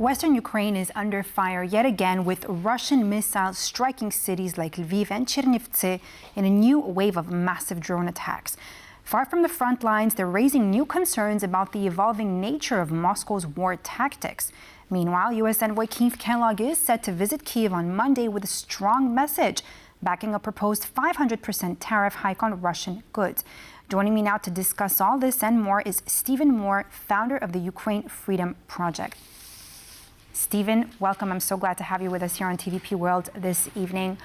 Western Ukraine is under fire yet again, with Russian missiles striking cities like Lviv and Chernivtsi in a new wave of massive drone attacks. Far from the front lines, they're raising new concerns about the evolving nature of Moscow's war tactics. Meanwhile, U.S. envoy Keith Kellogg is set to visit Kyiv on Monday with a strong message, backing a proposed 500% tariff hike on Russian goods. Joining me now to discuss all this and more is Stephen Moore, founder of the Ukraine Freedom Project. Stephen, welcome. I'm so glad to have you with us here on TVP World this evening.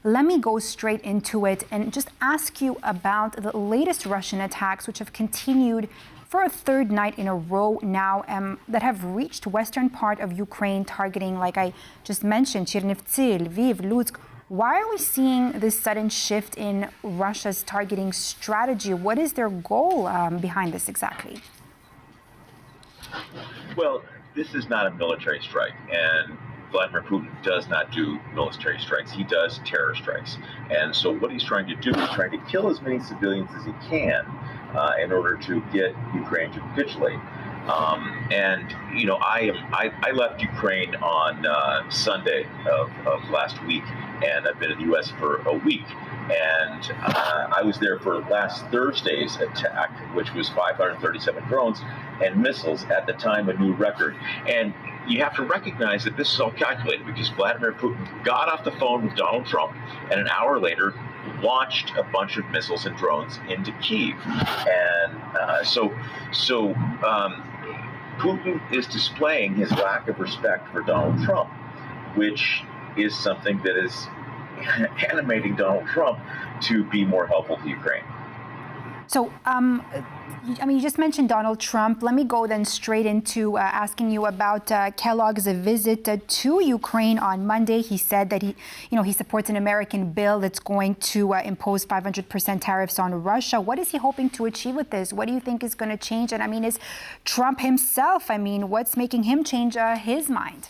Let me go straight into it and just ask you about the latest Russian attacks, which have continued for a third night in a row now, that have reached western part of Ukraine, targeting, like I just mentioned, Chernivtsi, Lviv, Lutsk. Why are we seeing this sudden shift in Russia's targeting strategy? What is their goal behind this exactly? Well, this is not a military strike, and Vladimir Putin does not do military strikes. He does terror strikes. And so what he's trying to do is trying to kill as many civilians as he can in order to get Ukraine to capitulate. I left Ukraine on Sunday of last week, and I've been in the U.S. for a week. And I was there for last Thursday's attack, which was 537 drones and missiles, at the time a new record. And you have to recognize that this is all calculated, because Vladimir Putin got off the phone with Donald Trump and an hour later launched a bunch of missiles and drones into Kyiv. And so Putin is displaying his lack of respect for Donald Trump, which is something that is animating Donald Trump to be more helpful to Ukraine. So, you just mentioned Donald Trump. Let me go then straight into asking you about Kellogg's visit to Ukraine on Monday. He said that he supports an American bill that's going to impose 500% tariffs on Russia. What is he hoping to achieve with this? What do you think is going to change? And is Trump himself, what's making him change his mind?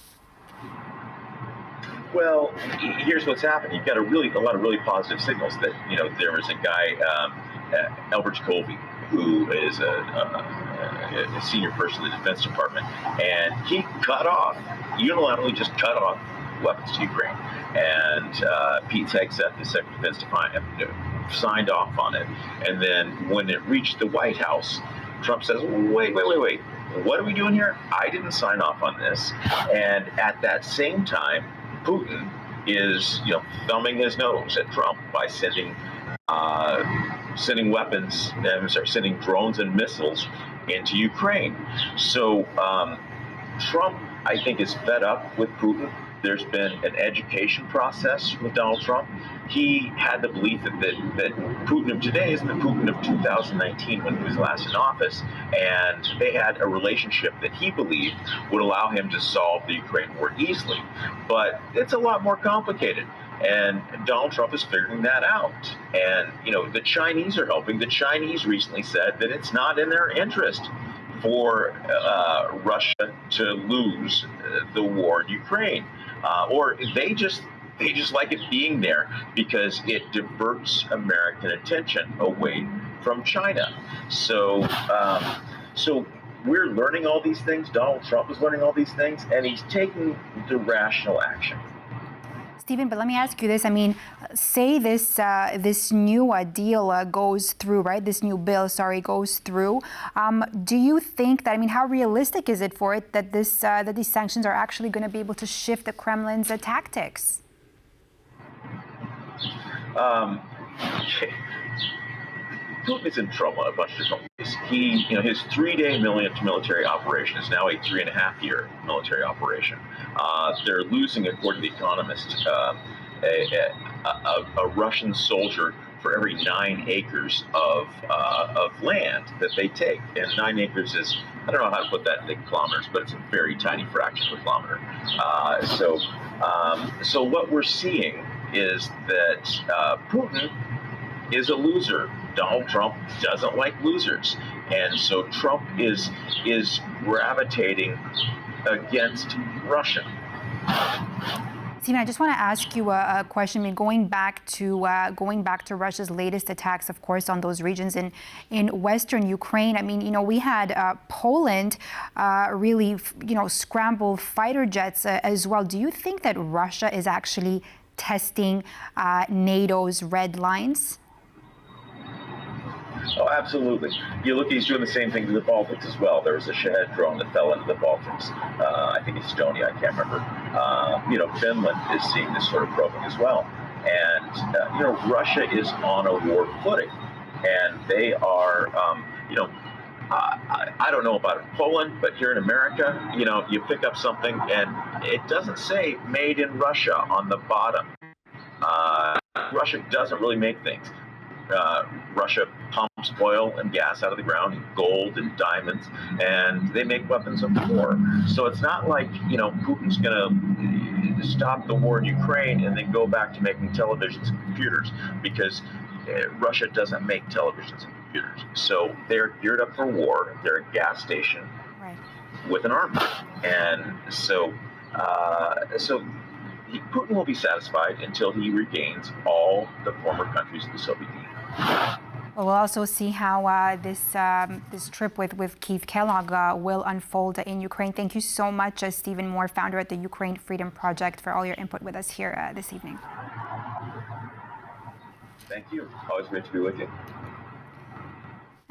Well, here's what's happening. You've got a lot of really positive signals that, there was a guy, Albert Colby, who is a senior person in the Defense Department, and he unilaterally just cut off weapons to Ukraine. And Pete Hegseth, the Secretary of Defense Department, signed off on it. And then when it reached the White House, Trump says, wait. What are we doing here? I didn't sign off on this. And at that same time, Putin is, thumbing his nose at Trump by sending drones and missiles into Ukraine. So Trump, I think, is fed up with Putin. There's been an education process with Donald Trump. He had the belief that Putin of today is the Putin of 2019, when he was last in office, and they had a relationship that he believed would allow him to solve the Ukraine war easily. But it's a lot more complicated, and Donald Trump is figuring that out. And, the Chinese are helping. The Chinese recently said that it's not in their interest for Russia to lose the war in Ukraine, or they just like it being there because it diverts American attention away from China. So we're learning all these things. Donald Trump is learning all these things, and he's taking the rational action. Stephen, but let me ask you this. Say this new deal goes through, right? This new bill, goes through. Do you think that, how realistic is it for it that that these sanctions are actually going to be able to shift the Kremlin's tactics? Putin is in trouble in a bunch of different ways. His 3-day military operation is now a 3.5-year military operation. They're losing, according to The Economist, a Russian soldier for every 9 acres of land that they take. And 9 acres is, I don't know how to put that into kilometers, but it's a very tiny fraction of a kilometer. So what we're seeing is that Putin is a loser. Donald Trump doesn't like losers, and so Trump is gravitating against Russia. Stephen, I just want to ask you a question. I mean, going back to Russia's latest attacks, of course, on those regions in Western Ukraine. I mean, we had Poland really, scramble fighter jets as well. Do you think that Russia is actually testing NATO's red lines? Oh, absolutely. You look, he's doing the same thing to the Baltics as well. There was a Shahed drone that fell into the Baltics. I think Estonia, I can't remember. Finland is seeing this sort of probing as well. And, Russia is on a war footing. And they are, I don't know about Poland, but here in America, you pick up something and it doesn't say made in Russia on the bottom. Russia doesn't really make things. Russia pumps oil and gas out of the ground, and gold and diamonds, and they make weapons of war. So it's not like, Putin's going to stop the war in Ukraine and then go back to making televisions and computers, because Russia doesn't make televisions and computers. So they're geared up for war. They're a gas station with an army. And so Putin will be satisfied until he regains all the former countries of the Soviet Union. Well, we'll also see how this trip with Keith Kellogg will unfold in Ukraine. Thank you so much, Stephen Moore, founder at the Ukraine Freedom Project, for all your input with us here this evening. Thank you. Always great to be with you.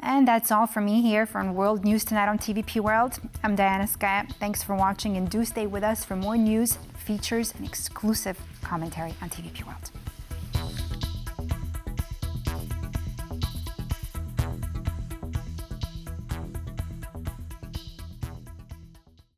And that's all from me here from World News Tonight on TVP World. I'm Diana Skaya. Thanks for watching, and do stay with us for more news, features, and exclusive commentary on TVP World.